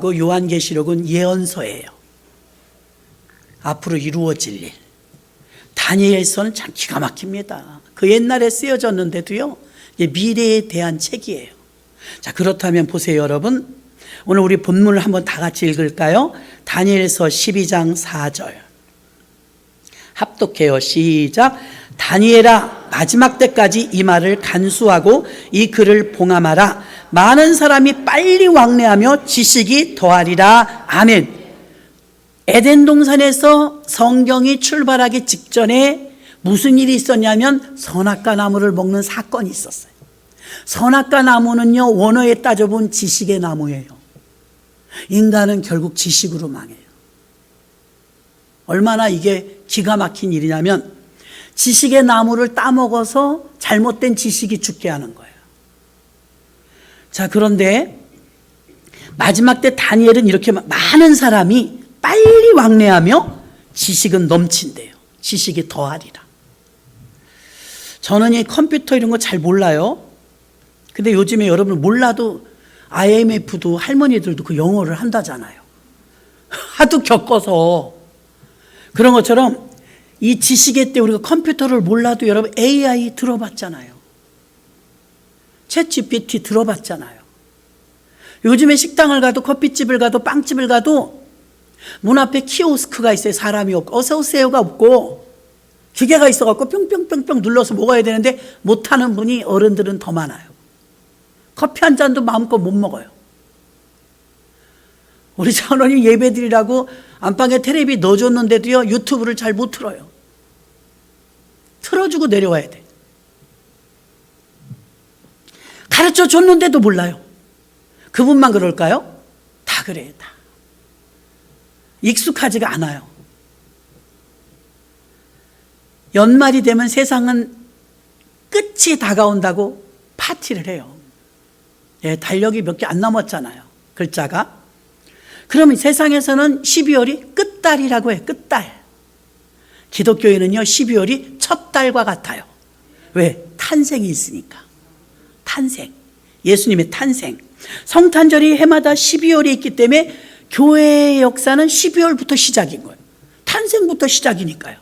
요한계시록은 예언서예요. 앞으로 이루어질 일. 다니엘서는 참 기가 막힙니다. 그 옛날에 쓰여졌는데도요, 미래에 대한 책이에요. 자, 그렇다면 보세요, 여러분. 오늘 우리 본문을 한번 다 같이 읽을까요? 다니엘서 12장 4절. 합독해요. 시작. 다니엘아, 마지막 때까지 이 말을 간수하고 이 글을 봉함하라. 많은 사람이 빨리 왕래하며 지식이 더하리라. 아멘. 에덴 동산에서 성경이 출발하기 직전에 무슨 일이 있었냐면 선악과 나무를 먹는 사건이 있었어요. 선악과 나무는요, 원어에 따져본 지식의 나무예요. 인간은 결국 지식으로 망해요. 얼마나 이게 기가 막힌 일이냐면 지식의 나무를 따먹어서 잘못된 지식이 죽게 하는 거예요. 자, 그런데 마지막 때 다니엘은 이렇게 많은 사람이 빨리 왕래하며 지식은 넘친대요. 지식이 더하리라. 저는 이 컴퓨터 이런 거 잘 몰라요. 근데 요즘에 여러분 몰라도 IMF도 할머니들도 그 영어를 한다잖아요. 하도 겪어서. 그런 것처럼 이 지식의 때 우리가 컴퓨터를 몰라도 여러분 AI 들어봤잖아요. 챗 GPT 들어봤잖아요. 요즘에 식당을 가도 커피집을 가도 빵집을 가도 문 앞에 키오스크가 있어요. 사람이 없고 어서 오세요가 없고 기계가 있어갖고 뿅뿅뿅뿅 눌러서 먹어야 되는데 못하는 분이 어른들은 더 많아요. 커피 한 잔도 마음껏 못 먹어요. 우리 장로님 예배드리라고 안방에 테레비 넣어줬는데도요, 유튜브를 잘 못 틀어요. 틀어주고 내려와야 돼. 가르쳐 줬는데도 몰라요. 그분만 그럴까요? 다 그래요, 다. 익숙하지가 않아요. 연말이 되면 세상은 끝이 다가온다고 파티를 해요. 예, 달력이 몇 개 안 남았잖아요. 글자가. 그러면 세상에서는 12월이 끝달이라고 해요. 끝달. 기독교에는요, 12월이 첫 달과 같아요. 왜? 탄생이 있으니까. 탄생. 예수님의 탄생. 성탄절이 해마다 12월에 있기 때문에 교회의 역사는 12월부터 시작인 거예요. 탄생부터 시작이니까요.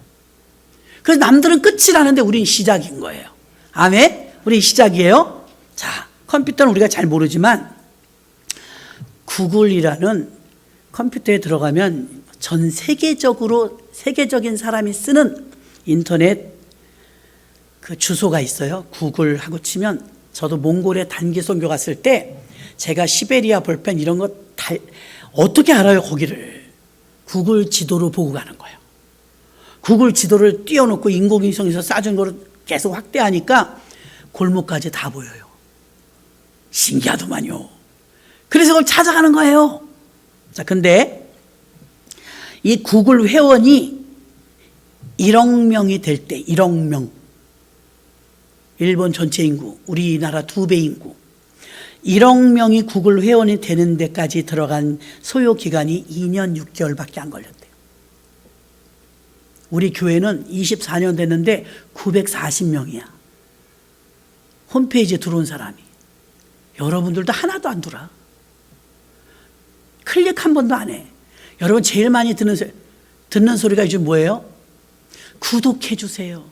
그래서 남들은 끝이라는데 우린 시작인 거예요. 아멘? 우린 시작이에요. 자, 컴퓨터는 우리가 잘 모르지만 구글이라는 컴퓨터에 들어가면 전 세계적인 사람이 쓰는 인터넷 그 주소가 있어요. 구글하고 치면 저도 몽골에 단기 선교 갔을 때 제가 시베리아 볼펜 이런 거 다 어떻게 알아요, 거기를? 구글 지도로 보고 가는 거예요. 구글 지도를 띄워놓고 인공위성에서 쏴준 거를 계속 확대하니까 골목까지 다 보여요. 신기하더만요. 그래서 그걸 찾아가는 거예요. 자, 근데 이 구글 회원이 1억 명이 될 때, 1억 명. 일본 전체 인구, 우리나라 2배 인구. 1억 명이 구글 회원이 되는 데까지 들어간 소요 기간이 2년 6개월밖에 안 걸렸대요. 우리 교회는 24년 됐는데 940명이야. 홈페이지에 들어온 사람이. 여러분들도 하나도 안 들어와. 클릭 한 번도 안 해. 여러분 제일 많이 듣는 소리가 요즘 뭐예요? 구독해 주세요.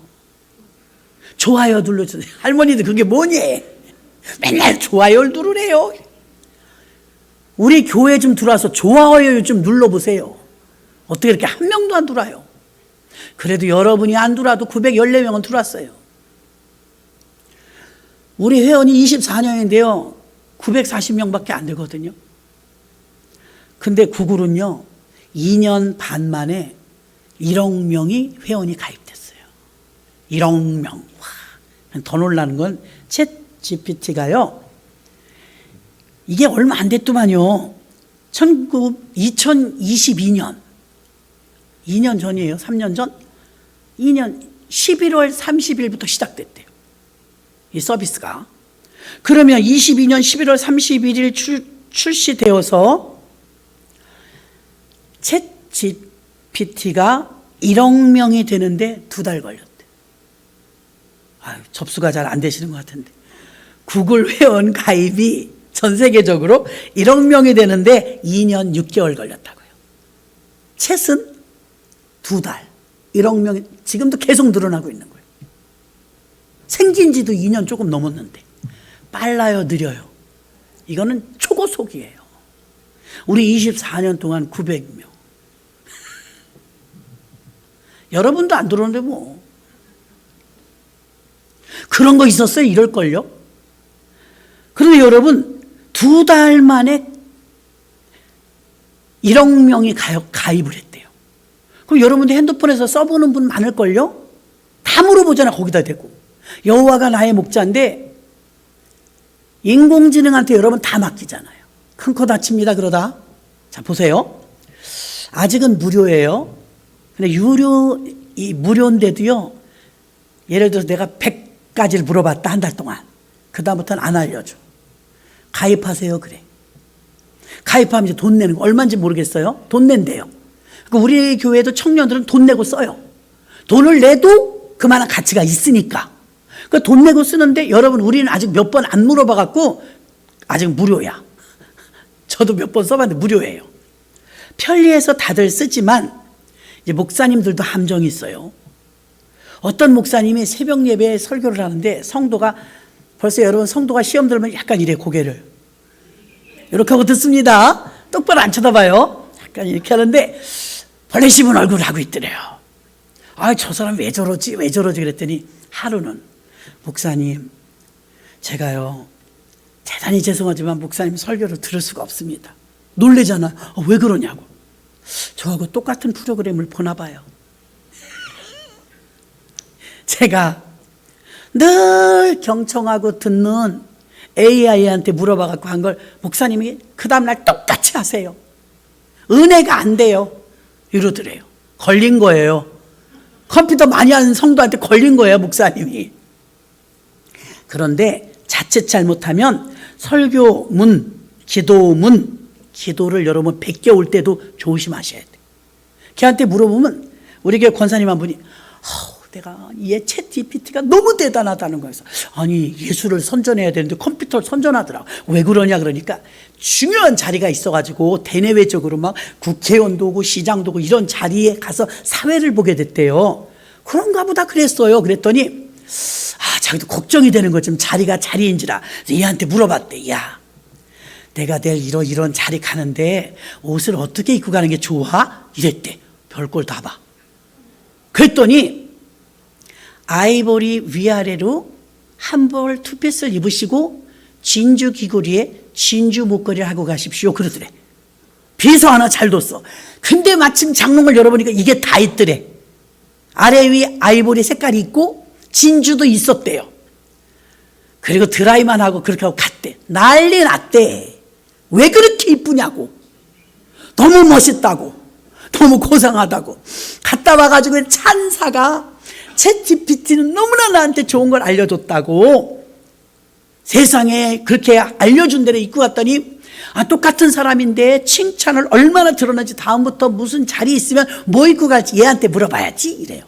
좋아요 눌러주세요. 할머니들 그게 뭐니? 맨날 좋아요를 누르래요. 우리 교회 좀 들어와서 좋아요 좀 눌러보세요. 어떻게 이렇게 한 명도 안 들어와요? 그래도 여러분이 안 들어와도 914명은 들어왔어요. 우리 회원이 24년인데요. 940명밖에 안 되거든요. 근데 구글은요, 2년 반 만에 1억 명이 회원이 가입됐어요. 1억 명. 와, 더 놀라는 건 챗 GPT가요, 이게 얼마 안 됐더만요. 2022년, 2년 전이에요. 3년 전? 2년 11월 30일부터 시작됐대요. 이 서비스가. 그러면 22년 11월 31일 출시되어서 챗 GPT가 1억 명이 되는데 2달 걸렸대. 접수가 잘 안 되시는 것 같은데. 구글 회원 가입이 전 세계적으로 1억 명이 되는데 2년 6개월 걸렸다고요. 챗은 2달, 1억 명이 지금도 계속 늘어나고 있는 거예요. 생긴 지도 2년 조금 넘었는데 빨라요, 느려요? 이거는 초고속이에요. 우리 24년 동안 900명. 여러분도 안 들어오는데 뭐. 그런 거 있었어요? 이럴걸요? 그런데 여러분, 2달 만에 1억 명이 가입을 했대요. 그럼 여러분들 핸드폰에서 써보는 분 많을걸요? 다 물어보잖아, 거기다 대고. 여호와가 나의 목자인데 인공지능한테 여러분 다 맡기잖아요. 큰 코 다칩니다, 그러다. 자, 보세요. 아직은 무료예요. 근데 무료인데도요, 예를 들어서 내가 100가지를 물어봤다, 한 달 동안. 그다음부터는 안 알려줘. 가입하세요, 그래. 가입하면 이제 돈 내는 거, 얼마인지 모르겠어요. 돈 낸대요. 그러니까 우리 교회도 청년들은 돈 내고 써요. 돈을 내도 그만한 가치가 있으니까. 그 돈 내고 쓰는데 여러분, 우리는 아직 몇 번 안 물어봐갖고 아직 무료야. 저도 몇 번 써봤는데 무료예요. 편리해서 다들 쓰지만 이제 목사님들도 함정이 있어요. 어떤 목사님이 새벽 예배에 설교를 하는데 성도가 벌써 여러분, 성도가 시험 들면 약간 이래, 고개를 이렇게 하고 듣습니다. 똑바로 안 쳐다봐요. 약간 이렇게 하는데 벌레 씹은 얼굴을 하고 있더래요. 아, 저 사람 왜 저러지 그랬더니 하루는, 목사님, 제가요 대단히 죄송하지만 목사님 설교를 들을 수가 없습니다. 놀래잖아. 왜 그러냐고. 저하고 똑같은 프로그램을 보나 봐요. 제가 늘 경청하고 듣는 AI한테 물어봐갖고 한 걸 목사님이 그 다음날 똑같이 하세요. 은혜가 안 돼요. 이러더래요. 걸린 거예요. 컴퓨터 많이 하는 성도한테 걸린 거예요, 목사님이. 그런데 자칫 잘못하면 설교문, 기도를 여러분 베껴올 때도 조심하셔야 돼요. 걔한테 물어보면 우리 교회 권사님 한 분이 내가 얘 챗GPT가 너무 대단하다는 거예요. 아니, 예수를 선전해야 되는데 컴퓨터를 선전하더라고. 왜 그러냐 그러니까 중요한 자리가 있어가지고 대내외적으로 막 국회의원도 오고 시장도 오고 이런 자리에 가서 사회를 보게 됐대요. 그런가 보다 그랬어요. 그랬더니 자기도 걱정이 되는 거지. 자리가 자리인지라. 얘한테 물어봤대. 야, 내가 내일 이런 자리 가는데 옷을 어떻게 입고 가는 게 좋아? 이랬대. 별걸 다 봐. 그랬더니 아이보리 위아래로 한 벌 투피스를 입으시고 진주 귀걸이에 진주 목걸이를 하고 가십시오, 그러더래. 비서 하나 잘 뒀어. 근데 마침 장롱을 열어보니까 이게 다 있더래. 아래 위 아이보리 색깔이 있고 진주도 있었대요. 그리고 드라이만 하고 그렇게 하고 갔대. 난리 났대. 왜 그렇게 이쁘냐고. 너무 멋있다고. 너무 고상하다고. 갔다 와가지고 찬사가 챗GPT는 너무나 나한테 좋은 걸 알려줬다고. 세상에 그렇게 알려준 대로 입고 갔더니 똑같은 사람인데 칭찬을 얼마나 들었는지 다음부터 무슨 자리 있으면 뭐 입고 갈지 얘한테 물어봐야지 이래요.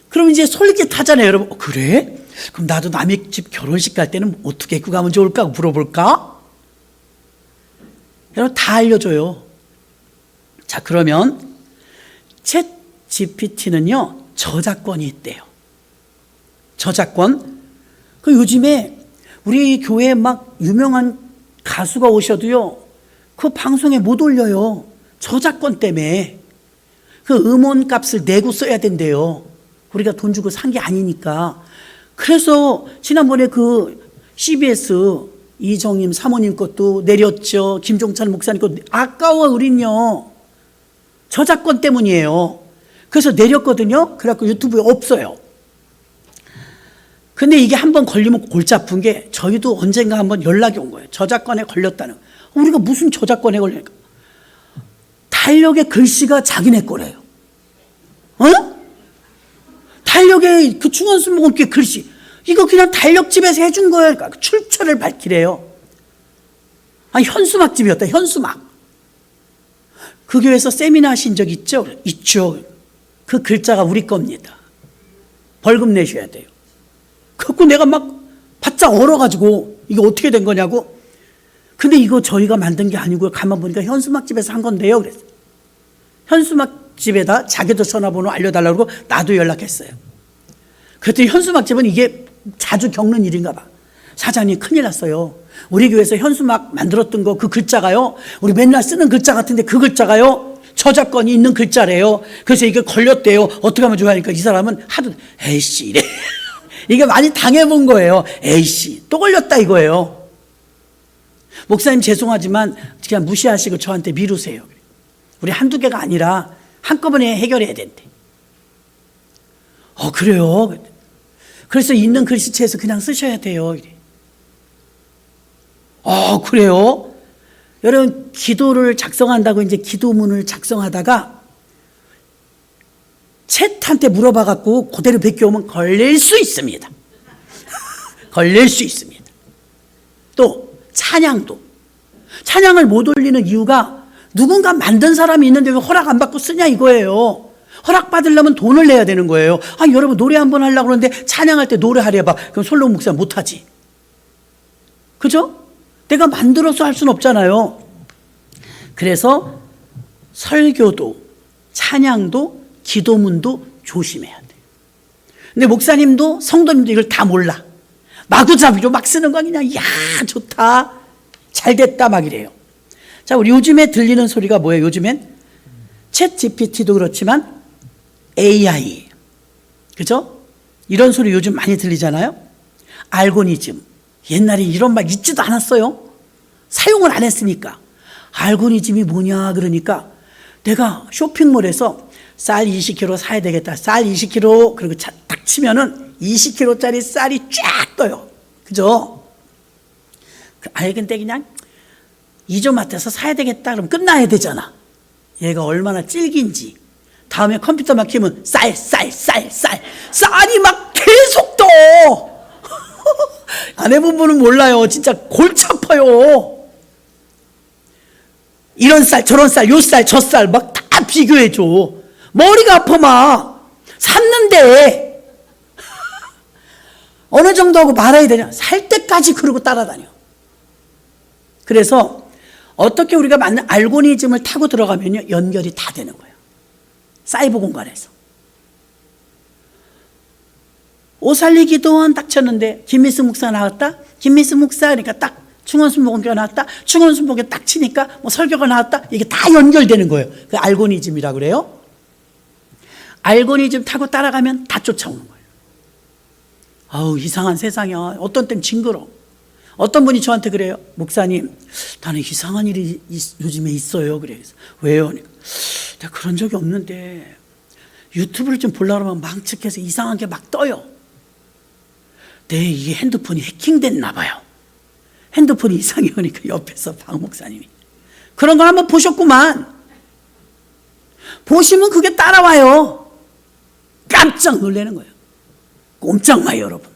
그럼 이제 솔깃하잖아요, 여러분. 그래? 그럼 나도 남의 집 결혼식 갈 때는 어떻게 입고 가면 좋을까 물어볼까? 여러분, 다 알려줘요. 자, 그러면 챗 GPT는요 저작권이 있대요. 저작권. 그 요즘에 우리 교회에 막 유명한 가수가 오셔도요 그 방송에 못 올려요. 저작권 때문에. 그 음원값을 내고 써야 된대요. 우리가 돈 주고 산 게 아니니까. 그래서 지난번에 그 CBS 이정임 사모님 것도 내렸죠. 김종찬 목사님 것도. 아까워, 우린요. 저작권 때문이에요. 그래서 내렸거든요. 그래갖고 유튜브에 없어요. 근데 이게 한번 걸리면 골치 아픈 게 저희도 언젠가 한번 연락이 온 거예요. 저작권에 걸렸다는. 우리가 무슨 저작권에 걸리니까. 달력의 글씨가 자기네 거래요. 달력의 그 중원순목원교회 글씨. 이거 그냥 달력집에서 해준 거예요. 그러니까 출처를 밝히래요. 현수막집이었다, 현수막. 그 교회에서 세미나 하신 적 있죠? 있죠. 그 글자가 우리 겁니다. 벌금 내셔야 돼요. 그래서 내가 막 바짝 얼어가지고 이게 어떻게 된 거냐고. 근데 이거 저희가 만든 게 아니고요. 가만 보니까 현수막집에서 한 건데요. 그래서 현수막집에다 자기도 전화번호 알려달라고 나도 연락했어요. 그랬더니 현수막집은 이게 자주 겪는 일인가 봐. 사장님 큰일 났어요. 우리 교회에서 현수막 만들었던 거 그 글자가요, 우리 맨날 쓰는 글자 같은데 그 글자가요 저작권이 있는 글자래요. 그래서 이게 걸렸대요. 어떻게 하면 좋아하니까 이 사람은 하도 에이씨 이래. 이게 많이 당해본 거예요. 에이씨 또 걸렸다 이거예요. 목사님 죄송하지만 그냥 무시하시고 저한테 미루세요. 우리 한두 개가 아니라 한꺼번에 해결해야 된대. 그래요. 그래서 있는 글씨체에서 그냥 쓰셔야 돼요. 그래요? 여러분, 기도를 작성한다고 이제 기도문을 작성하다가 챗한테 물어봐갖고 그대로 베껴오면 걸릴 수 있습니다. 걸릴 수 있습니다. 또, 찬양도. 찬양을 못 올리는 이유가 누군가 만든 사람이 있는데 왜 허락 안 받고 쓰냐 이거예요. 허락 받으려면 돈을 내야 되는 거예요. 여러분 노래 한번 하려고 그러는데 찬양할 때 노래하려 봐. 그럼 솔로몬 목사 못하지. 그죠? 내가 만들어서 할 수는 없잖아요. 그래서 설교도 찬양도 기도문도 조심해야 돼. 근데 목사님도 성도님도 이걸 다 몰라. 마구잡이로 막 쓰는 거 그냥 야 좋다 잘 됐다 막 이래요. 자, 우리 요즘에 들리는 소리가 뭐예요? 요즘엔 챗 GPT도 그렇지만 AI, 그죠? 이런 소리 요즘 많이 들리잖아요. 알고리즘. 옛날에 이런 말 있지도 않았어요. 사용을 안 했으니까. 알고리즘이 뭐냐 그러니까 내가 쇼핑몰에서 쌀 20kg 사야 되겠다. 쌀 20kg 그리고 딱 치면은 20kg짜리 쌀이 쫙 떠요. 그죠? 근데 그냥 이조마트에서 사야 되겠다 그럼 끝나야 되잖아. 얘가 얼마나 찔긴지. 다음에 컴퓨터만 키면 쌀이 막 계속 떠. 안 해본 분은 몰라요. 진짜 골치 아파요. 이런 쌀 저런 쌀 요 쌀 저 쌀 막 다 비교해줘. 머리가 아파 막. 샀는데 어느 정도 하고 말아야 되냐. 살 때까지 그러고 따라다녀. 그래서 어떻게 우리가 맞는 알고리즘을 타고 들어가면요 연결이 다 되는 거예요. 사이버 공간에서. 오살리 기도원 딱 쳤는데 김미스 목사 나왔다. 김미스 목사 그러니까 딱 충원순복음교가 나왔다. 충원순복음교 딱 치니까 뭐 설교가 나왔다. 이게 다 연결되는 거예요. 그 알고리즘이라고 그래요. 알고리즘 타고 따라가면 다 쫓아오는 거예요. 이상한 세상이야. 어떤 땐 징그러. 어떤 분이 저한테 그래요. 목사님, 나는 이상한 일이 요즘에 있어요. 그래요. 왜요? 내가 그런 적이 없는데 유튜브를 좀 보려고 하면 망측해서 이상한 게 막 떠요. 이게 핸드폰이 해킹됐나 봐요. 핸드폰이 이상해 오니까 옆에서 박 목사님이 그런 걸 한번 보셨구만. 보시면 그게 따라와요. 깜짝 놀라는 거예요. 꼼짝 마요 여러분.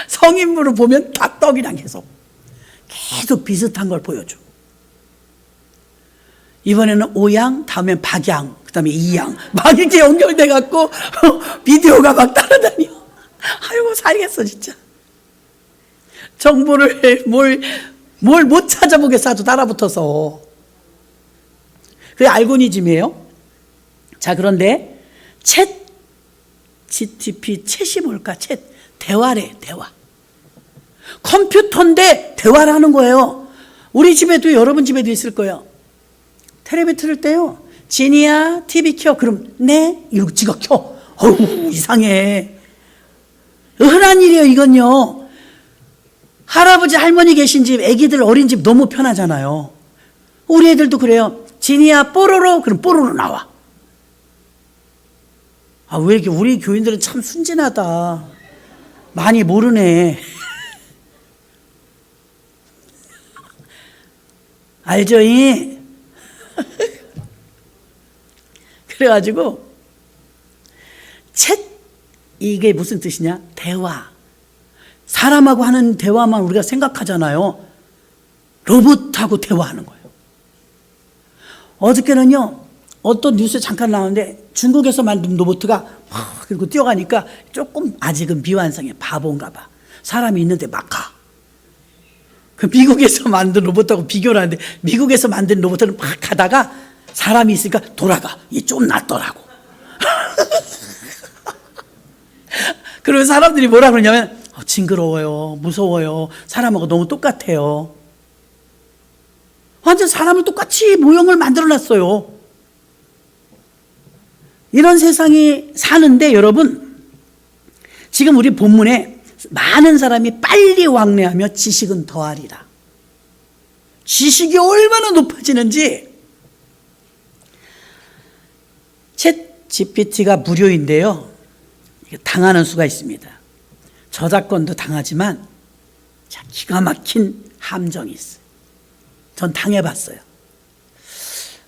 성인물을 보면 다 떡이랑 계속 비슷한 걸 보여줘. 이번에는 오양, 다음엔 박양, 그 다음에 이양 막 이렇게 연결돼 갖고 비디오가 막 따라다녀. 아이고 살겠어 진짜. 정보를 뭘 못 찾아보겠어. 아주 따라붙어서. 그게 알고리즘이에요. 자, 그런데 챗 GTP 챗이 뭘까? 챗 대화래. 대화. 컴퓨터인데 대화를 하는 거예요. 우리 집에도 여러분 집에도 있을 거예요. 텔레비 틀을 때요. 지니야 TV 켜. 그럼 네? 이러고 지가 켜. 이상해. 흔한 일이에요 이건요. 할아버지 할머니 계신 집 애기들 어린 집 너무 편하잖아요. 우리 애들도 그래요. 지니야 뽀로로. 그럼 뽀로로 나와. 왜 이렇게 우리 교인들은 참 순진하다. 많이 모르네. 알죠? 그래가지고 이게 무슨 뜻이냐? 대화. 사람하고 하는 대화만 우리가 생각하잖아요. 로봇하고 대화하는 거예요. 어저께는요 어떤 뉴스에 잠깐 나오는데 중국에서 만든 로봇가 막 그리고 뛰어가니까 조금 아직은 미완성해. 바본가 봐. 사람이 있는데 막 가. 그 미국에서 만든 로봇하고 비교를 하는데 미국에서 만든 로봇은 막 가다가 사람이 있으니까 돌아가. 이게 좀 낫더라고. 그리고 사람들이 뭐라 그러냐면 징그러워요. 무서워요. 사람하고 너무 똑같아요. 완전 사람을 똑같이 모형을 만들어 놨어요. 이런 세상이 사는데 여러분, 지금 우리 본문에 많은 사람이 빨리 왕래하며 지식은 더하리라. 지식이 얼마나 높아지는지. 챗 GPT가 무료인데요. 당하는 수가 있습니다. 저작권도 당하지만 기가 막힌 함정이 있어요. 전 당해봤어요.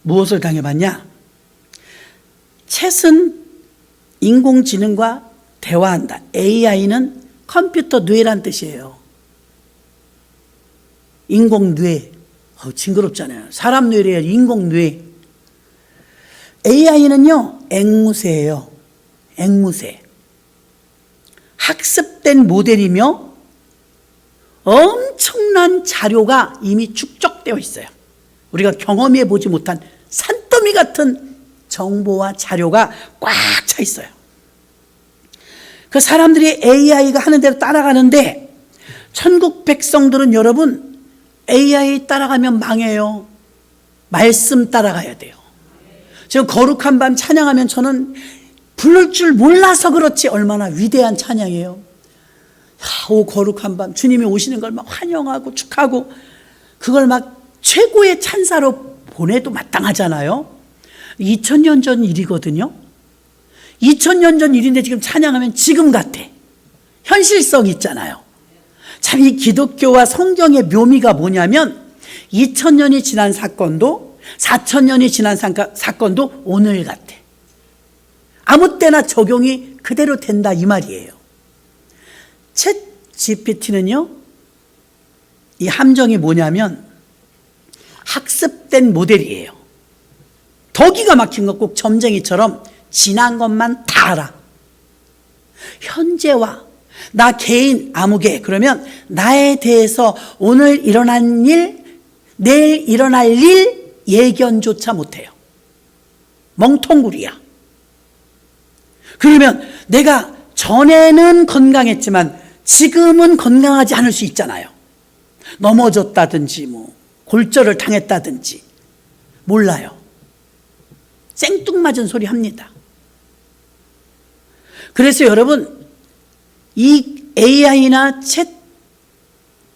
무엇을 당해봤냐? 챗은 인공지능과 대화한다. AI는 컴퓨터 뇌란 뜻이에요. 인공뇌. 징그럽잖아요. 사람 뇌래요. 인공뇌. AI는요, 앵무새예요. 앵무새. 학습된 모델이며 엄청난 자료가 이미 축적되어 있어요. 우리가 경험해 보지 못한 산더미 같은 정보와 자료가 꽉 차 있어요. 그 사람들이 AI가 하는 대로 따라가는데 천국 백성들은 여러분 AI 따라가면 망해요. 말씀 따라가야 돼요. 지금 거룩한 밤 찬양하면 저는 부를 줄 몰라서 그렇지 얼마나 위대한 찬양이에요. 오 거룩한 밤 주님이 오시는 걸 막 환영하고 축하하고 그걸 막 최고의 찬사로 보내도 마땅하잖아요. 2000년 전 일이거든요. 2000년 전 일인데 지금 찬양하면 지금 같아. 현실성 있잖아요. 참 이 기독교와 성경의 묘미가 뭐냐면 2000년이 지난 사건도 4000년이 지난 사건도 오늘 같아. 아무 때나 적용이 그대로 된다 이 말이에요. 챗 GPT는요, 이 함정이 뭐냐면 학습된 모델이에요. 더 기가 막힌 거 꼭 점쟁이처럼 지난 것만 다 알아. 현재와 나 개인 아무개 그러면 나에 대해서 오늘 일어난 일, 내일 일어날 일 예견조차 못해요. 멍텅구리야. 그러면 내가 전에는 건강했지만 지금은 건강하지 않을 수 있잖아요. 넘어졌다든지 뭐 골절을 당했다든지 몰라요. 생뚱맞은 소리 합니다. 그래서 여러분 이 AI나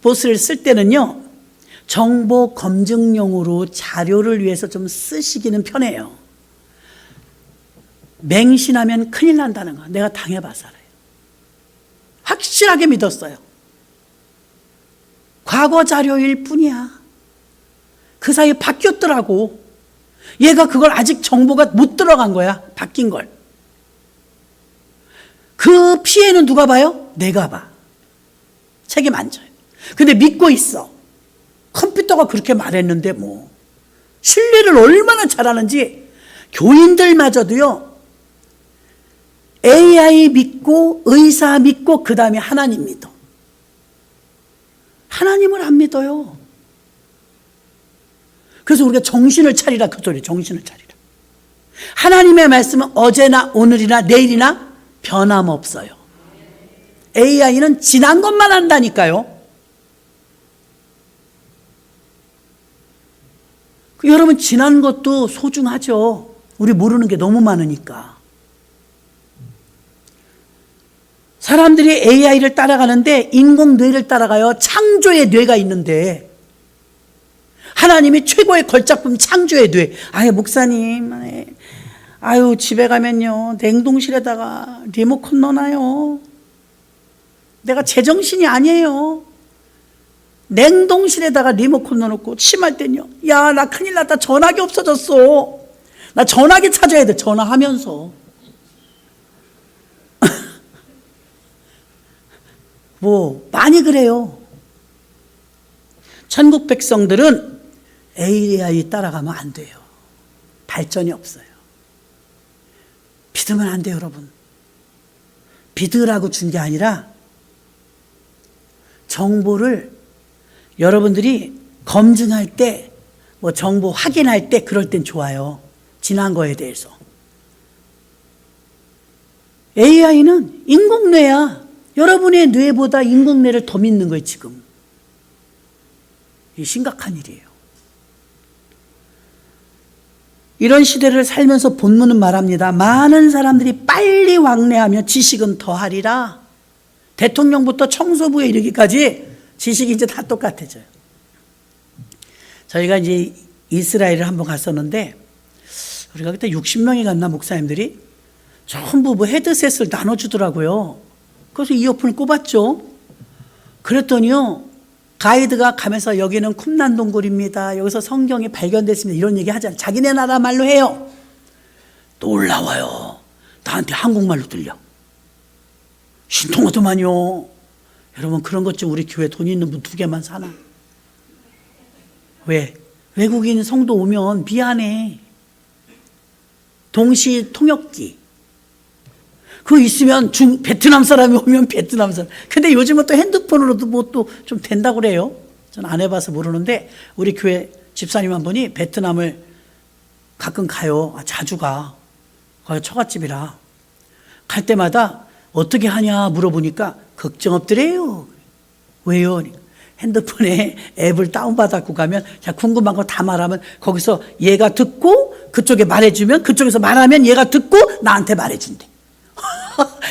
챗봇을 쓸 때는요 정보 검증용으로 자료를 위해서 좀 쓰시기는 편해요. 맹신하면 큰일 난다는 거 내가 당해봐서 알아요. 확실하게 믿었어요. 과거 자료일 뿐이야. 그 사이에 바뀌었더라고. 얘가 그걸 아직 정보가 못 들어간 거야. 바뀐 걸. 그 피해는 누가 봐요? 내가 봐. 책임 안 져요. 근데 믿고 있어. 컴퓨터가 그렇게 말했는데 뭐 신뢰를 얼마나 잘하는지 교인들마저도요 AI 믿고 의사 믿고 그 다음에 하나님 믿어. 하나님을 안 믿어요. 그래서 우리가 정신을 차리라 그 소리. 정신을 차리라. 하나님의 말씀은 어제나 오늘이나 내일이나 변함없어요. AI는 지난 것만 한다니까요. 여러분 지난 것도 소중하죠. 우리 모르는 게 너무 많으니까. 사람들이 AI를 따라가는데 인공뇌를 따라가요. 창조의 뇌가 있는데 하나님이 최고의 걸작품 창조의 뇌. 아유 목사님 아유 집에 가면요 냉동실에다가 리모컨 넣어놔요. 내가 제정신이 아니에요. 냉동실에다가 리모컨 넣어놓고 심할 땐요 야 나 큰일 났다 전화기 없어졌어. 나 전화기 찾아야 돼. 전화하면서 뭐 많이 그래요. 천국 백성들은 AI 따라가면 안 돼요. 발전이 없어요. 믿으면 안 돼요, 여러분. 믿으라고 준 게 아니라 정보를 여러분들이 검증할 때, 뭐 정보 확인할 때 그럴 땐 좋아요. 지난 거에 대해서. AI는 인공뇌야. 여러분의 뇌보다 인공뇌를 더 믿는 거예요, 지금. 이게 심각한 일이에요. 이런 시대를 살면서 본문은 말합니다. 많은 사람들이 빨리 왕래하며 지식은 더하리라. 대통령부터 청소부에 이르기까지 지식이 이제 다 똑같아져요. 저희가 이제 이스라엘을 한번 갔었는데, 우리가 그때 60명이 갔나, 목사님들이? 전부 뭐 헤드셋을 나눠주더라고요. 그래서 이어폰을 꼽았죠. 그랬더니요, 가이드가 가면서 여기는 쿰란 동굴입니다. 여기서 성경이 발견됐습니다. 이런 얘기 하잖아요. 자기네 나라 말로 해요. 놀라워요. 나한테 한국말로 들려. 신통하더만요. 여러분, 그런 것 좀 우리 교회 돈 있는 분 2개만 사나? 왜? 외국인 성도 오면 미안해. 동시 통역기. 그거 있으면 베트남 사람이 오면 베트남 사람. 근데 요즘은 또 핸드폰으로도 뭐 또 좀 된다고 그래요. 전 안 해봐서 모르는데, 우리 교회 집사님 한 분이 베트남을 가끔 가요. 자주 가. 거기 처갓집이라. 갈 때마다 어떻게 하냐 물어보니까 걱정 없더래요. 왜요? 핸드폰에 앱을 다운받았고 가면 궁금한 거 다 말하면 거기서 얘가 듣고 그쪽에 말해주면 그쪽에서 말하면 얘가 듣고 나한테 말해준대.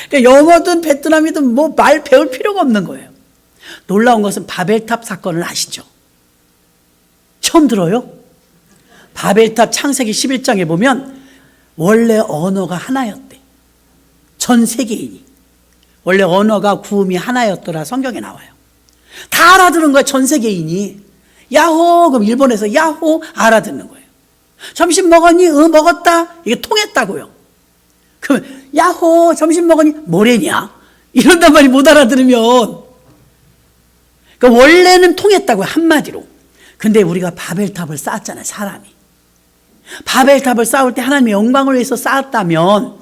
그러니까 영어든 베트남이든 뭐 말 배울 필요가 없는 거예요. 놀라운 것은 바벨탑 사건을 아시죠? 처음 들어요? 바벨탑 창세기 11장에 보면 원래 언어가 하나였대. 전 세계인이. 원래 언어가 구음이 하나였더라 성경에 나와요. 다 알아듣는 거야, 전 세계인이. 야호, 그럼 일본에서 야호 알아듣는 거예요. 점심 먹었니? 먹었다. 이게 통했다고요. 그럼 야호, 점심 먹었니? 뭐래냐? 이런단 말이 못 알아들으면. 그러니까 원래는 통했다고요, 한마디로. 근데 우리가 바벨탑을 쌓았잖아요, 사람이. 바벨탑을 쌓을 때 하나님의 영광을 위해서 쌓았다면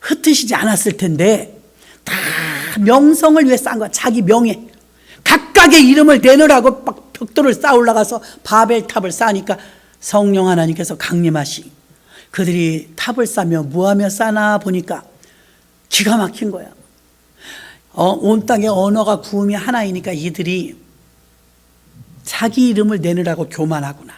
흩으시지 않았을 텐데 다 명성을 위해 쌓은 거야. 자기 명예. 각각의 이름을 내놓으라고 막 벽돌을 쌓아 올라가서 바벨탑을 쌓으니까 성령 하나님께서 강림하시. 그들이 탑을 쌓며 뭐하며 쌓나 보니까 기가 막힌 거야. 온 땅의 언어가 구음이 하나이니까 이들이 자기 이름을 내놓으라고 교만하구나.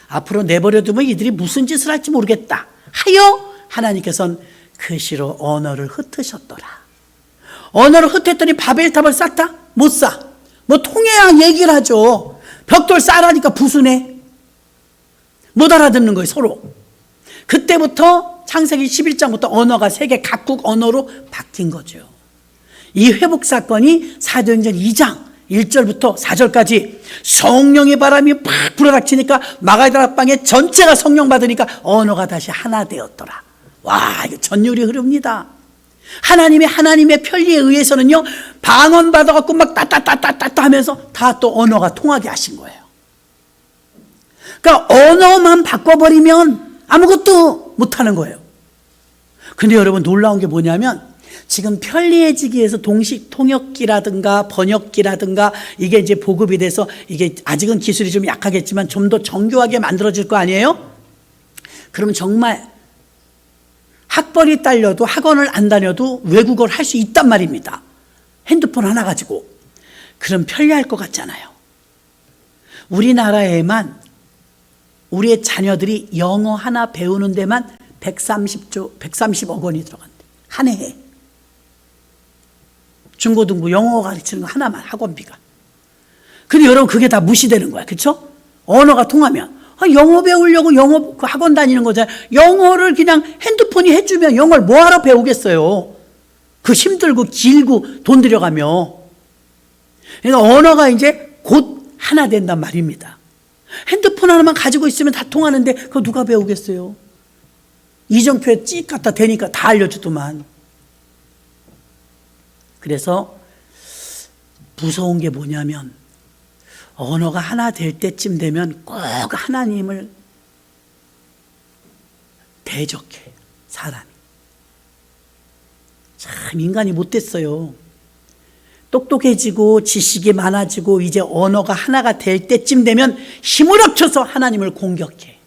앞으로 내버려두면 이들이 무슨 짓을 할지 모르겠다 하여 하나님께서는 그 시로 언어를 흩으셨더라. 언어를 흩었더니 바벨탑을 쌓다? 못 쌓아. 뭐 통해야 얘기를 하죠. 벽돌 쌓으라니까 부수네. 못 알아듣는 거예요, 서로. 그때부터 창세기 11장부터 언어가 세계 각국 언어로 바뀐 거죠. 이 회복 사건이 사도행전 2장 1절부터 4절까지 성령의 바람이 팍 불어닥치니까 마가다라 방에 전체가 성령 받으니까 언어가 다시 하나 되었더라. 와, 이거 전율이 흐릅니다. 하나님의 편리에 의해서는요, 방언 받아갖고 막 따따따따따 하면서 다 또 언어가 통하게 하신 거예요. 그러니까 언어만 바꿔버리면 아무것도 못하는 거예요. 근데 여러분, 놀라운 게 뭐냐면 지금 편리해지기 위해서 동시 통역기라든가 번역기라든가 이게 이제 보급이 돼서 이게 아직은 기술이 좀 약하겠지만 좀 더 정교하게 만들어질 거 아니에요? 그러면 정말 학벌이 딸려도 학원을 안 다녀도 외국어를 할 수 있단 말입니다. 핸드폰 하나 가지고. 그럼 편리할 것 같잖아요. 우리나라에만 우리의 자녀들이 영어 하나 배우는 데만 130억 원이 들어간대. 한 해에. 중고등부 영어 가르치는 거 하나만, 학원비가. 근데 여러분, 그게 다 무시되는 거야. 그렇죠? 언어가 통하면. 영어 배우려고 영어 학원 다니는 거잖아요. 영어를 그냥 핸드폰이 해주면 영어를 뭐하러 배우겠어요. 그 힘들고 길고 돈 들여가며. 그러니까 언어가 이제 곧 하나 된단 말입니다. 핸드폰 하나만 가지고 있으면 다 통하는데 그거 누가 배우겠어요. 이정표에 찍 갖다 대니까 다 알려주더만. 그래서 무서운 게 뭐냐면 언어가 하나 될 때쯤 되면 꼭 하나님을 대적해, 사람이. 참 인간이 못됐어요. 똑똑해지고 지식이 많아지고 이제 언어가 하나가 될 때쯤 되면 힘을 합쳐서 하나님을 공격해.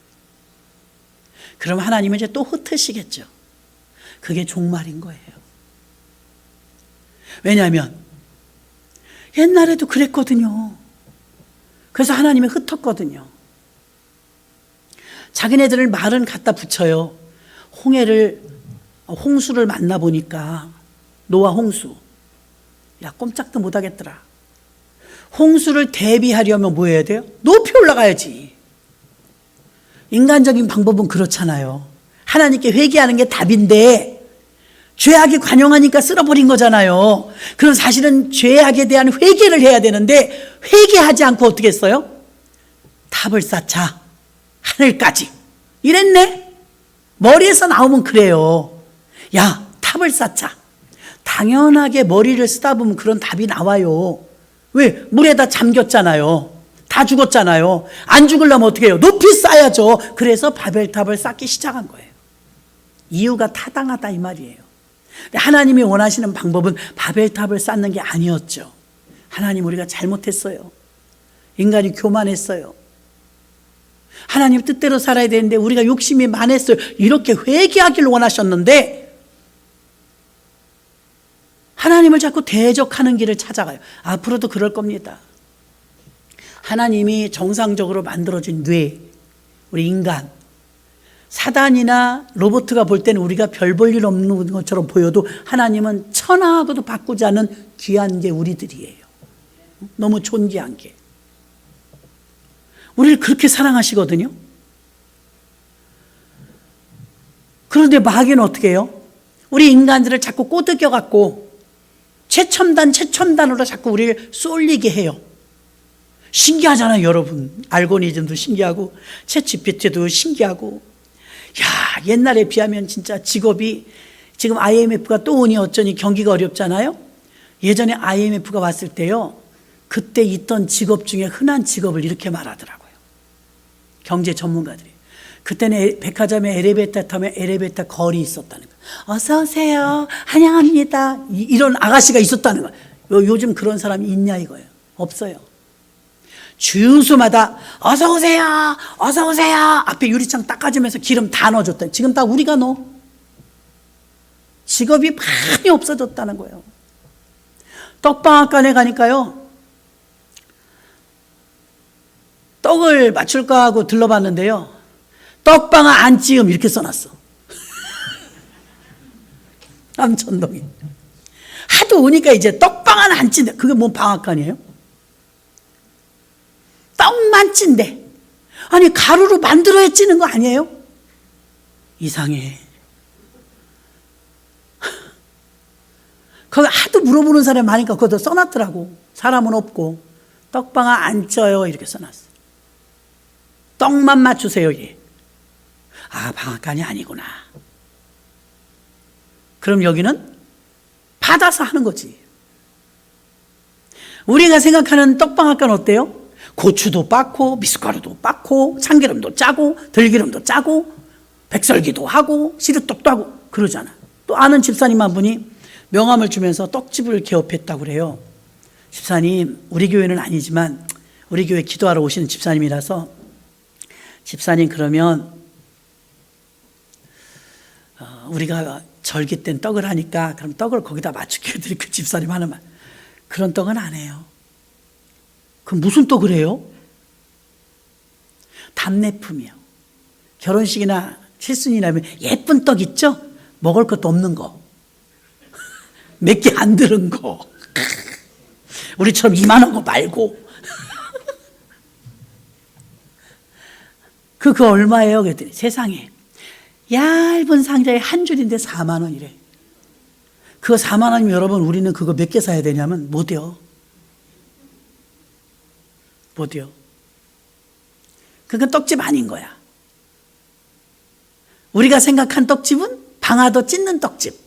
그럼 하나님은 이제 또 흩으시겠죠. 그게 종말인 거예요. 왜냐하면 옛날에도 그랬거든요. 그래서 하나님이 흩었거든요. 자기네들을 말은 갖다 붙여요. 홍수를 만나보니까 노아 홍수. 야, 꼼짝도 못하겠더라. 홍수를 대비하려면 뭐 해야 돼요? 높이 올라가야지. 인간적인 방법은 그렇잖아요. 하나님께 회개하는 게 답인데 죄악이 관영하니까 쓸어버린 거잖아요. 그럼 사실은 죄악에 대한 회개를 해야 되는데 회개하지 않고 어떻게 했어요? 탑을 쌓자. 하늘까지. 이랬네. 머리에서 나오면 그래요. 야, 탑을 쌓자. 당연하게 머리를 쓰다 보면 그런 답이 나와요. 왜? 물에다 잠겼잖아요. 다 죽었잖아요. 안 죽으려면 어떻게 해요? 높이 쌓아야죠. 그래서 바벨탑을 쌓기 시작한 거예요. 이유가 타당하다 이 말이에요. 하나님이 원하시는 방법은 바벨탑을 쌓는 게 아니었죠. 하나님, 우리가 잘못했어요. 인간이 교만했어요. 하나님 뜻대로 살아야 되는데 우리가 욕심이 많았어요. 이렇게 회개하기를 원하셨는데 하나님을 자꾸 대적하는 길을 찾아가요. 앞으로도 그럴 겁니다. 하나님이 정상적으로 만들어진 뇌, 우리 인간, 사단이나 로봇가 볼 때는 우리가 별 볼 일 없는 것처럼 보여도 하나님은 천하하고도 바꾸지 않은 귀한 게 우리들이에요. 너무 존귀한 게. 우리를 그렇게 사랑하시거든요. 그런데 마귀는 어떻게 해요? 우리 인간들을 자꾸 꼬드겨갖고 최첨단으로 자꾸 우리를 쏠리게 해요. 신기하잖아요, 여러분. 알고리즘도 신기하고 챗GPT도 신기하고. 야, 옛날에 비하면 진짜 직업이, 지금 IMF가 또 오니 어쩌니 경기가 어렵잖아요. 예전에 IMF가 왔을 때요, 그때 있던 직업 중에 흔한 직업을 이렇게 말하더라고요. 경제 전문가들이. 그때는 백화점에 엘리베이터 타면 엘리베이터 거리 있었다는 거예요. 어서 오세요. 환영합니다. 이런 아가씨가 있었다는 거예요. 요즘 그런 사람이 있냐 이거예요. 없어요. 주유소마다 어서 오세요. 어서 오세요. 앞에 유리창 닦아주면서 기름 다 넣어줬다. 지금 다 우리가 넣어. 직업이 많이 없어졌다는 거예요. 떡방앗간에 가니까요, 떡을 맞출까 하고 들러봤는데요, 떡방아 안찌음 이렇게 써놨어. 남천동에. 하도 오니까 이제 떡방아 안찌인데, 그게 뭔 방앗간이에요? 떡만 찐대. 아니, 가루로 만들어야 찌는 거 아니에요? 이상해. 거기 하도 물어보는 사람이 많으니까 그것도 써놨더라고. 사람은 없고. 떡방아 안 쪄요. 이렇게 써놨어. 떡만 맞추세요. 얘. 아, 방앗간이 아니구나. 그럼 여기는 받아서 하는 거지. 우리가 생각하는 떡방앗간 어때요? 고추도 빻고 미숫가루도 빻고 참기름도 짜고 들기름도 짜고 백설기도 하고 시루떡도 하고 그러잖아. 또 아는 집사님 한 분이 명함을 주면서 떡집을 개업했다고 그래요. 집사님, 우리 교회는 아니지만 우리 교회 기도하러 오시는 집사님이라서, 집사님 그러면 우리가 절기 땐 떡을 하니까 그럼 떡을 거기다 맞추게 해드릴. 그 집사님 하는 말, 그런 떡은 안 해요. 그럼 무슨 떡을 해요? 답례품이요. 결혼식이나 칠순이나 하면 예쁜 떡 있죠? 먹을 것도 없는 거, 몇 개 안 들은 거, 우리처럼 이만한 거 말고. 그거 얼마예요? 그랬더니 세상에 얇은 상자에 한 줄인데 4만 원이래. 그거 4만 원이면 여러분, 우리는 그거 몇 개 사야 되냐면 못해요. 못해요. 그건 떡집 아닌 거야. 우리가 생각한 떡집은 방아도 찢는 떡집.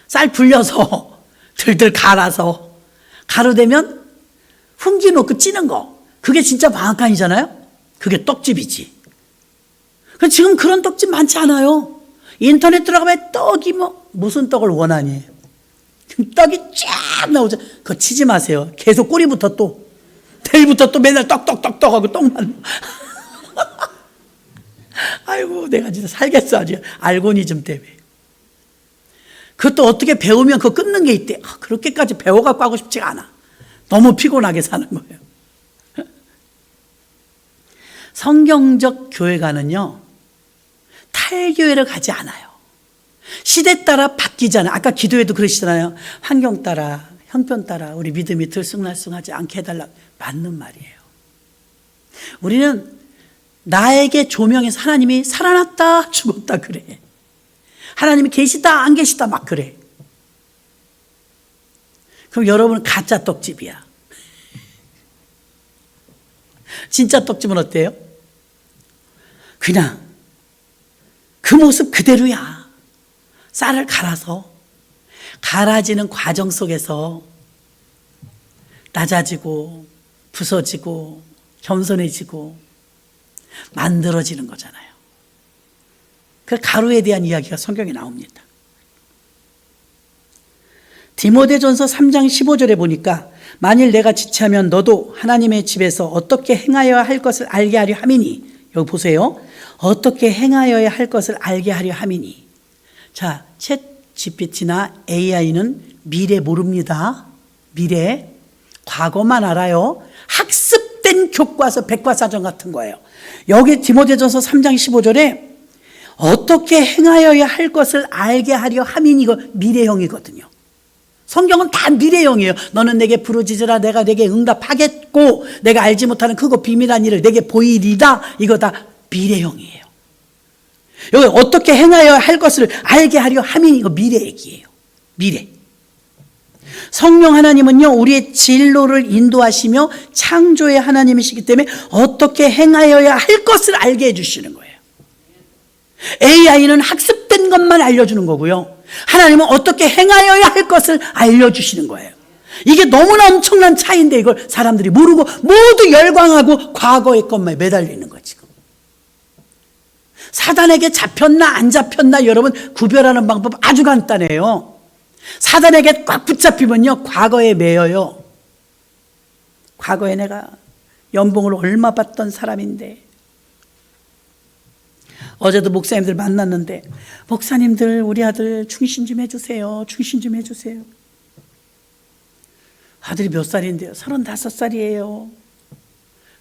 쌀 불려서 들들 갈아서 가루되면 훈기 놓고 찌는 거, 그게 진짜 방앗간이잖아요. 그게 떡집이지. 지금 그런 떡집 많지 않아요. 인터넷 들어가면 떡이 무슨 떡을 원하니? 떡이 쫙 나오죠. 그거 치지 마세요. 계속 꼬리부터 또, 내일부터 또 맨날 떡떡떡떡 하고 떡만. 아이고, 내가 진짜 살겠어, 아주. 알고니즘 때문에. 그것도 어떻게 배우면 그거 끊는 게 있대. 그렇게까지 배워갖고 하고 싶지가 않아. 너무 피곤하게 사는 거예요. 성경적 교회가는요, 탈교회를 가지 않아요. 시대 따라 바뀌잖아요. 아까 기도회도 그러시잖아요. 환경 따라, 형편 따라 우리 믿음이 들쑥날쑥하지 않게 해달라. 맞는 말이에요. 우리는 나에게 조명해서 하나님이 살아났다 죽었다 그래. 하나님이 계시다 안 계시다 막 그래. 그럼 여러분은 가짜 떡집이야. 진짜 떡집은 어때요? 그냥 그 모습 그대로야. 쌀을 갈아서 갈아지는 과정 속에서 낮아지고 부서지고 겸손해지고 만들어지는 거잖아요. 그 가루에 대한 이야기가 성경에 나옵니다. 디모데전서 3장 15절에 보니까 만일 내가 지체하면 너도 하나님의 집에서 어떻게 행하여야 할 것을 알게 하려 함이니, 여기 보세요. 어떻게 행하여야 할 것을 알게 하려 함이니. 자, 챗 GPT나 AI는 미래 모릅니다. 미래. 과거만 알아요. 학습된 교과서 백과사전 같은 거예요. 여기 디모데전서 3장 15절에 어떻게 행하여야 할 것을 알게 하려 함이니, 이거 미래형이거든요. 성경은 다 미래형이에요. 너는 내게 부르짖으라 내가 내게 응답하겠고 내가 알지 못하는 크고 비밀한 일을 내게 보이리다. 이거 다 미래형이에요. 여기 어떻게 행하여야 할 것을 알게 하려 함이니, 이거 미래 얘기예요. 미래. 성령 하나님은요, 우리의 진로를 인도하시며 창조의 하나님이시기 때문에 어떻게 행하여야 할 것을 알게 해주시는 거예요. AI는 학습된 것만 알려주는 거고요. 하나님은 어떻게 행하여야 할 것을 알려주시는 거예요. 이게 너무나 엄청난 차이인데 이걸 사람들이 모르고 모두 열광하고 과거의 것만 매달리는 거지. 지금. 사단에게 잡혔나 안 잡혔나 여러분 구별하는 방법 아주 간단해요. 사단에게 꽉 붙잡히면요, 과거에 매여요. 과거에 내가 연봉을 얼마 받던 사람인데, 어제도 목사님들 만났는데, 목사님들 우리 아들 충신 좀 해주세요. 충신 좀 해주세요. 아들이 몇 살인데요? 35살이에요.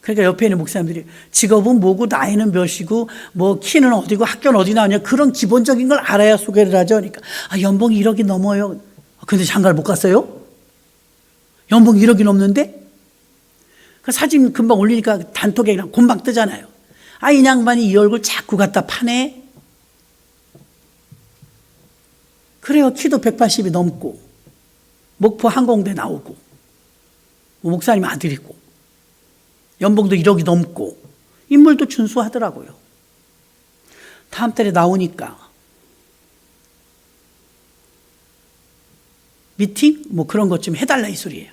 그러니까 옆에 있는 목사님들이 직업은 뭐고 나이는 몇이고 뭐 키는 어디고 학교는 어디 나오냐, 그런 기본적인 걸 알아야 소개를 하죠. 그러니까 연봉이 1억이 넘어요. 근데 장가를 못 갔어요? 연봉 1억이 넘는데? 그 사진 금방 올리니까 단톡에 그냥 금방 뜨잖아요. 이 양반이 이 얼굴 자꾸 갖다 파네. 그래요. 키도 180이 넘고 목포 항공대 나오고 목사님 아들이고 연봉도 1억이 넘고 인물도 준수하더라고요. 다음 달에 나오니까 미팅? 뭐 그런 것 좀 해달라 이 소리예요.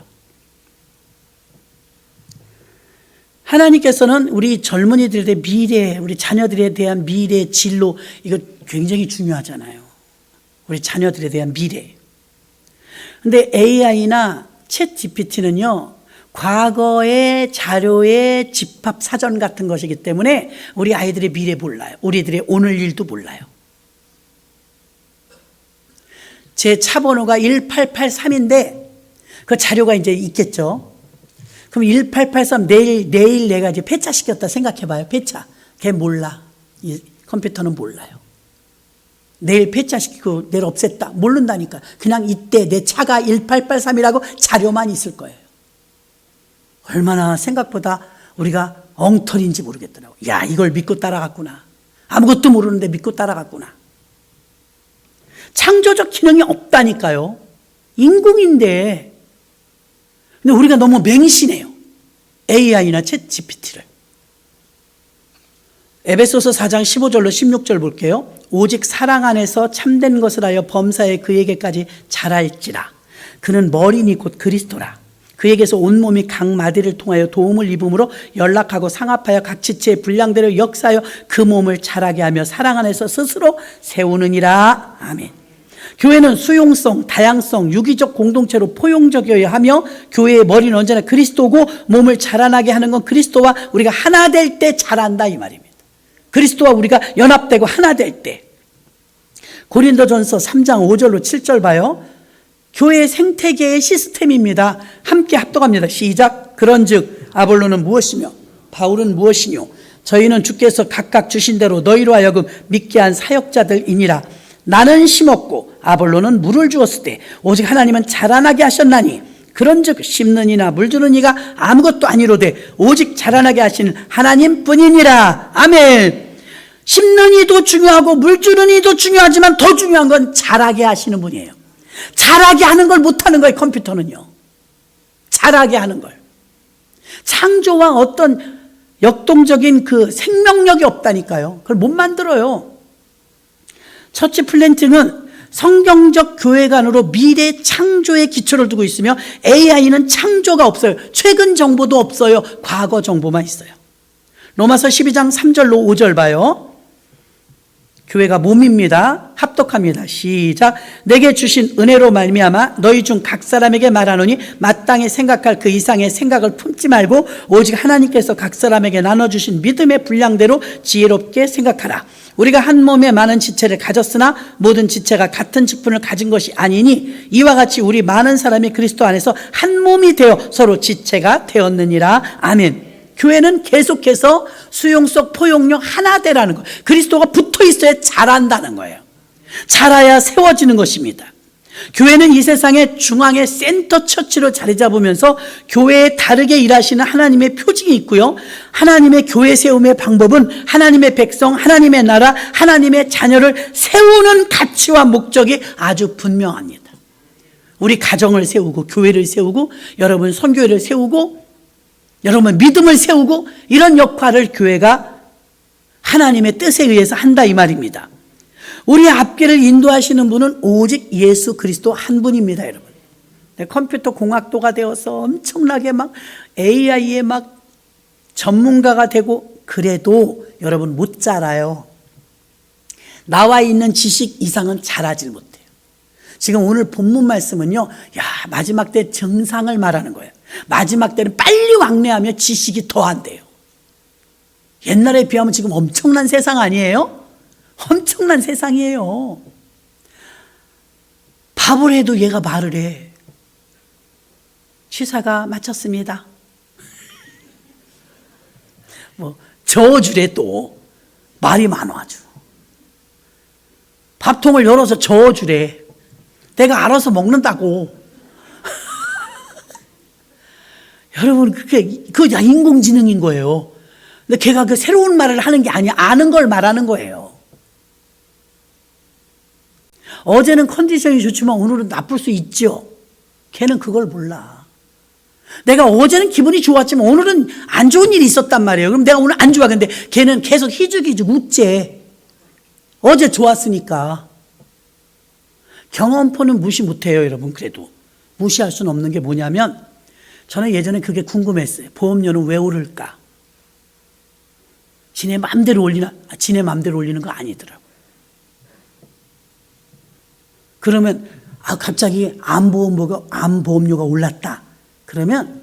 하나님께서는 우리 젊은이들의 미래, 우리 자녀들에 대한 미래 진로, 이거 굉장히 중요하잖아요. 우리 자녀들에 대한 미래. 근데 AI나 챗 GPT는요, 과거의 자료의 집합 사전 같은 것이기 때문에 우리 아이들의 미래 몰라요. 우리들의 오늘 일도 몰라요. 제 차 번호가 1883인데 그 자료가 이제 있겠죠. 그럼 1883 내일 내가 이제 폐차시켰다 생각해봐요. 폐차. 걔 몰라. 이 컴퓨터는 몰라요. 내일 폐차시키고 내일 없앴다. 모른다니까. 그냥 이때 내 차가 1883이라고 자료만 있을 거예요. 얼마나 생각보다 우리가 엉터리인지 모르겠더라고. 야, 이걸 믿고 따라갔구나. 아무것도 모르는데 믿고 따라갔구나. 창조적 기능이 없다니까요. 인공인데. 근데 우리가 너무 맹신해요. AI나 챗 GPT를. 에베소서 4장 15절로 16절 볼게요. 오직 사랑 안에서 참된 것을 하여 범사에 그에게까지 자랄지라. 그는 머리니 곧 그리스도라. 그에게서 온몸이 각 마디를 통하여 도움을 입음으로 연락하고 상합하여 각 지체의 분량대로 역사하여 그 몸을 자라게 하며 사랑 안에서 스스로 세우느니라. 아멘. 교회는 수용성, 다양성, 유기적 공동체로 포용적이어야 하며 교회의 머리는 언제나 그리스도고 몸을 자라나게 하는 건 그리스도와 우리가 하나 될 때 자란다 이 말입니다. 그리스도와 우리가 연합되고 하나 될 때. 고린도전서 3장 5절로 7절 봐요. 교회의 생태계의 시스템입니다. 함께 합독합니다. 시작. 그런즉 아볼로는 무엇이며 바울은 무엇이뇨? 저희는 주께서 각각 주신 대로 너희로 하여금 믿게 한 사역자들이니라. 나는 심었고 아볼로는 물을 주었을 때 오직 하나님은 자라나게 하셨나니 그런즉 심는 이나 물 주는 이가 아무것도 아니로되 오직 자라나게 하시는 하나님뿐이니라. 아멘. 심는 이도 중요하고 물 주는 이도 중요하지만 더 중요한 건 자라게 하시는 분이에요. 자라게 하는 걸 못하는 거예요. 컴퓨터는요. 자라게 하는 걸. 창조와 어떤 역동적인 그 생명력이 없다니까요. 그걸 못 만들어요. 처치 플랜팅은 성경적 교회관으로 미래 창조의 기초를 두고 있으며 AI는 창조가 없어요. 최근 정보도 없어요. 과거 정보만 있어요. 로마서 12장 3절로 5절 봐요. 교회가 몸입니다. 합독합니다. 시작. 내게 주신 은혜로 말미암아 너희 중 각 사람에게 말하노니 마땅히 생각할 그 이상의 생각을 품지 말고 오직 하나님께서 각 사람에게 나눠주신 믿음의 분량대로 지혜롭게 생각하라. 우리가 한 몸에 많은 지체를 가졌으나 모든 지체가 같은 직분을 가진 것이 아니니 이와 같이 우리 많은 사람이 그리스도 안에서 한 몸이 되어 서로 지체가 되었느니라. 아멘. 교회는 계속해서 수용성 포용력 하나 되라는 거예요. 그리스도가 붙어 있어야 자란다는 거예요. 자라야 세워지는 것입니다. 교회는 이 세상의 중앙의 센터 처치로 자리 잡으면서 교회에 다르게 일하시는 하나님의 표징이 있고요. 하나님의 교회 세움의 방법은 하나님의 백성, 하나님의 나라, 하나님의 자녀를 세우는 가치와 목적이 아주 분명합니다. 우리 가정을 세우고 교회를 세우고 여러분 선교회를 세우고 여러분 믿음을 세우고 이런 역할을 교회가 하나님의 뜻에 의해서 한다 이 말입니다. 우리 앞길을 인도하시는 분은 오직 예수 그리스도 한 분입니다, 여러분. 컴퓨터 공학도가 되어서 엄청나게 막 AI에 막 전문가가 되고 그래도 여러분 못 자라요. 나와 있는 지식 이상은 자라질 못해요. 지금 오늘 본문 말씀은요, 마지막 때 정상을 말하는 거예요. 마지막 때는 빨리 왕래하며 지식이 더한대요. 옛날에 비하면 지금 엄청난 세상 아니에요? 엄청난 세상이에요. 밥을 해도 얘가 말을 해. 취사가 마쳤습니다. 저어주래 또. 말이 많아 아주. 밥통을 열어서 저어주래. 내가 알아서 먹는다고. 여러분, 그거 다 인공지능인 거예요. 근데 걔가 그 새로운 말을 하는 게 아니야. 아는 걸 말하는 거예요. 어제는 컨디션이 좋지만 오늘은 나쁠 수 있죠. 걔는 그걸 몰라. 내가 어제는 기분이 좋았지만 오늘은 안 좋은 일이 있었단 말이에요. 그럼 내가 오늘 안 좋아. 근데 걔는 계속 희죽희죽 웃재. 어제 좋았으니까. 경험포는 무시 못해요, 여러분. 그래도 무시할 수는 없는 게 뭐냐면 저는 예전에 그게 궁금했어요. 보험료는 왜 오를까? 지네 마음대로 올리나? 지네 마음대로 올리는 거 아니더라고요. 그러면 갑자기 암보험료가 올랐다. 그러면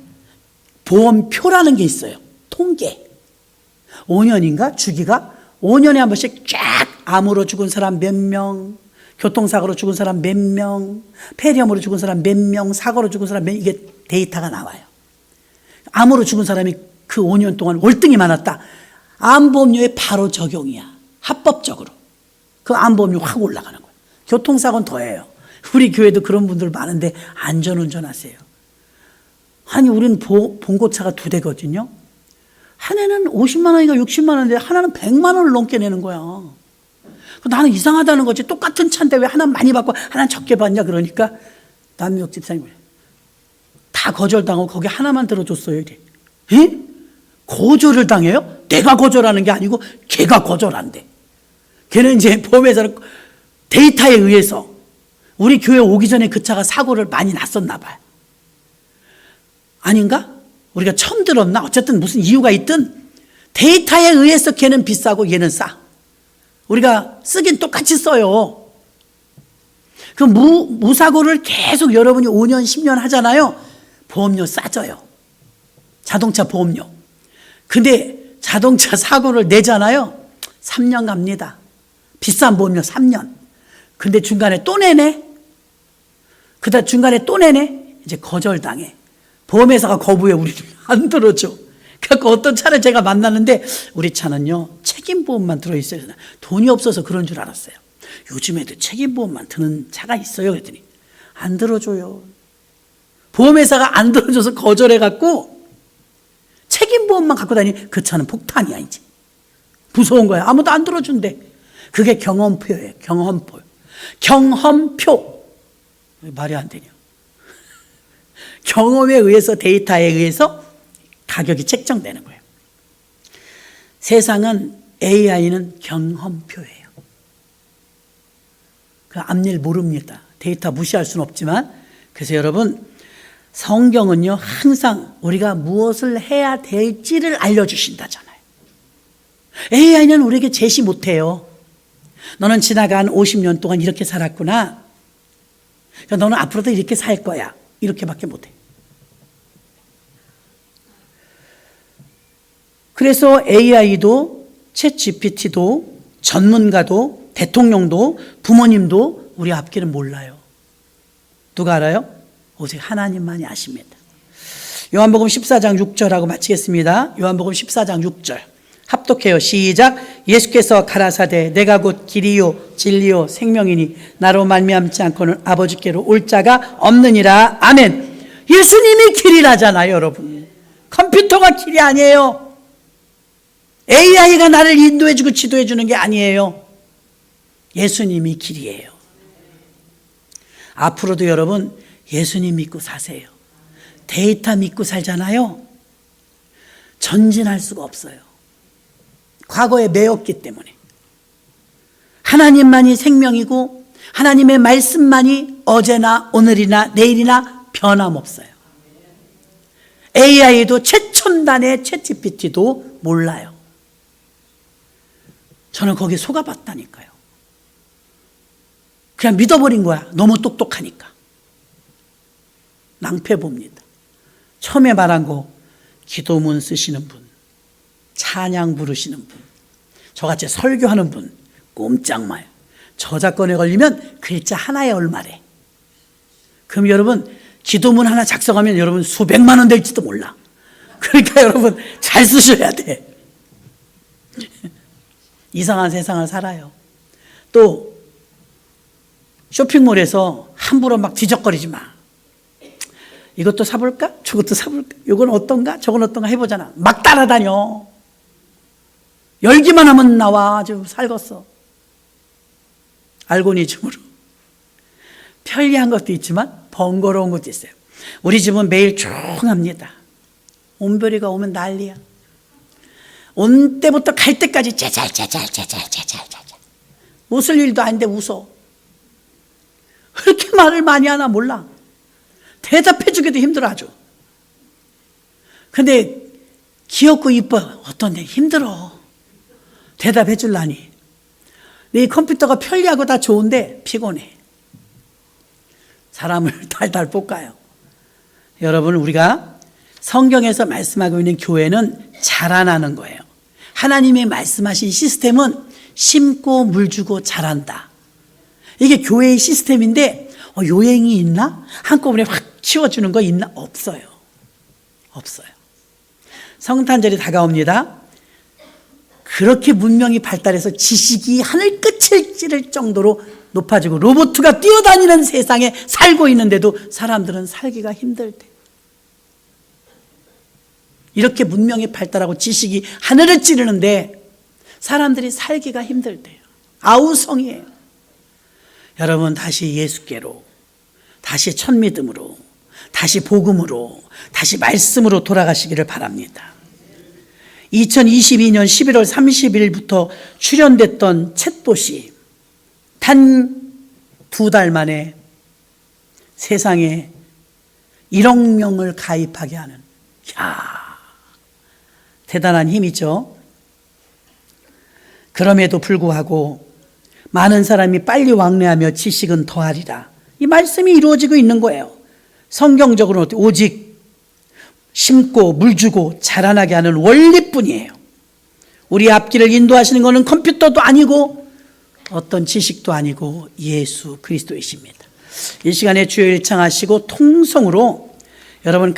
보험표라는 게 있어요. 통계. 5년인가 주기가 5년에 한 번씩 쫙 암으로 죽은 사람 몇 명, 교통사고로 죽은 사람 몇 명, 폐렴으로 죽은 사람 몇 명, 사고로 죽은 사람 몇 명, 이게 데이터가 나와요. 암으로 죽은 사람이 그 5년 동안 월등히 많았다. 암보험료에 바로 적용이야. 합법적으로. 그 암보험료 확 올라가는 거예요. 교통사고는 더해요. 우리 교회도 그런 분들 많은데 안전운전하세요. 아니 우리는 봉고차가 2대거든요. 하나는 50만 원인가 60만 원인데 하나는 100만 원을 넘게 내는 거야. 나는 이상하다는 거지. 똑같은 차인데 왜 하나는 많이 받고 하나는 적게 받냐. 그러니까 남미역 집사님이 다 거절당하고 거기 하나만 들어줬어요. 이래. 에? 거절을 당해요? 내가 거절하는 게 아니고 걔가 거절한대. 걔는 이제 보험회사는 데이터에 의해서 우리 교회 오기 전에 그 차가 사고를 많이 났었나 봐요. 아닌가? 우리가 처음 들었나? 어쨌든 무슨 이유가 있든 데이터에 의해서 걔는 비싸고 얘는 싸. 우리가 쓰긴 똑같이 써요. 그 무사고를 계속 여러분이 5년, 10년 하잖아요. 보험료 싸져요. 자동차 보험료. 근데 자동차 사고를 내잖아요. 3년 갑니다. 비싼 보험료 3년. 근데 중간에 또 내네. 그다음 중간에 또 내네. 이제 거절당해. 보험회사가 거부해. 우리를 안 들어줘. 그래서 어떤 차를 제가 만났는데 우리 차는요 책임보험만 들어있어요. 돈이 없어서 그런 줄 알았어요. 요즘에도 책임보험만 드는 차가 있어요. 그랬더니 안 들어줘요. 보험회사가 안 들어줘서 거절해갖고 책임보험만 갖고 다니. 그 차는 폭탄이야 이제. 무서운 거야. 아무도 안 들어준대. 그게 경험표예요. 경험표. 경험표. 말이 안 되냐. 경험에 의해서, 데이터에 의해서 가격이 책정되는 거예요. 세상은, AI는 경험표예요. 그 앞일 모릅니다. 데이터 무시할 수는 없지만. 그래서 여러분, 성경은요 항상 우리가 무엇을 해야 될지를 알려주신다잖아요. AI는 우리에게 제시 못해요. 너는 지나간 50년 동안 이렇게 살았구나. 그러니까 너는 앞으로도 이렇게 살 거야. 이렇게밖에 못해. 그래서 AI도 챗GPT도 전문가도 대통령도 부모님도 우리 앞길을 몰라요. 누가 알아요? 오직 하나님만이 아십니다. 요한복음 14장 6절하고 마치겠습니다. 요한복음 14장 6절 합독해요. 시작. 예수께서 가라사대 내가 곧 길이요 진리요 생명이니 나로 말미암지 않고는 아버지께로 올 자가 없느니라. 아멘. 예수님이 길이라잖아요. 여러분, 컴퓨터가 길이 아니에요. AI가 나를 인도해주고 지도해주는 게 아니에요. 예수님이 길이에요. 앞으로도 여러분 예수님 믿고 사세요. 데이터 믿고 살잖아요. 전진할 수가 없어요. 과거에 매였기 때문에. 하나님만이 생명이고 하나님의 말씀만이 어제나 오늘이나 내일이나 변함없어요. AI도 최첨단의 챗GPT도 몰라요. 저는 거기에 속아봤다니까요. 그냥 믿어버린 거야. 너무 똑똑하니까. 낭패 봅니다. 처음에 말한 거 기도문 쓰시는 분, 찬양 부르시는 분, 저같이 설교하는 분 꼼짝 마요. 저작권에 걸리면 글자 하나에 얼마래. 그럼 여러분 기도문 하나 작성하면 여러분 수백만 원 될지도 몰라. 그러니까 여러분 잘 쓰셔야 돼. 이상한 세상을 살아요. 또 쇼핑몰에서 함부로 막 뒤적거리지 마. 이것도 사볼까? 저것도 사볼까? 이건 어떤가? 저건 어떤가 해보잖아. 막 따라다녀. 열기만 하면 나와. 아주 살겄어. 알고리즘으로. 편리한 것도 있지만 번거로운 것도 있어요. 우리 집은 매일 조용합니다. 온별이가 오면 난리야. 온 때부터 갈 때까지 짜잘짜잘. 웃을 일도 아닌데 웃어. 그렇게 말을 많이 하나 몰라. 대답해 주기도 힘들어 아주. 근데 귀엽고 이뻐. 어떤 데 힘들어. 대답해 줄라니. 네 컴퓨터가 편리하고 다 좋은데 피곤해. 사람을 달달 볶아요. 여러분, 우리가 성경에서 말씀하고 있는 교회는 자라나는 거예요. 하나님이 말씀하신 시스템은 심고 물 주고 자란다. 이게 교회의 시스템인데 요행이 있나? 한꺼번에 확 치워주는 거 있나? 없어요. 없어요. 성탄절이 다가옵니다. 그렇게 문명이 발달해서 지식이 하늘 끝을 찌를 정도로 높아지고 로봇가 뛰어다니는 세상에 살고 있는데도 사람들은 살기가 힘들대. 이렇게 문명이 발달하고 지식이 하늘을 찌르는데 사람들이 살기가 힘들대요. 아우성이에요. 여러분, 다시 예수께로, 다시 첫믿음으로, 다시 복음으로, 다시 말씀으로 돌아가시기를 바랍니다. 2022년 11월 30일부터 출연됐던 챗봇이 단 2달 만에 세상에 1억 명을 가입하게 하는, 대단한 힘이죠. 그럼에도 불구하고 많은 사람이 빨리 왕래하며 지식은 더하리라. 이 말씀이 이루어지고 있는 거예요. 성경적으로는 오직 심고 물 주고 자라나게 하는 원리뿐이에요. 우리 앞길을 인도하시는 것은 컴퓨터도 아니고 어떤 지식도 아니고 예수 그리스도이십니다. 이 시간에 주여 일창하시고 통성으로 여러분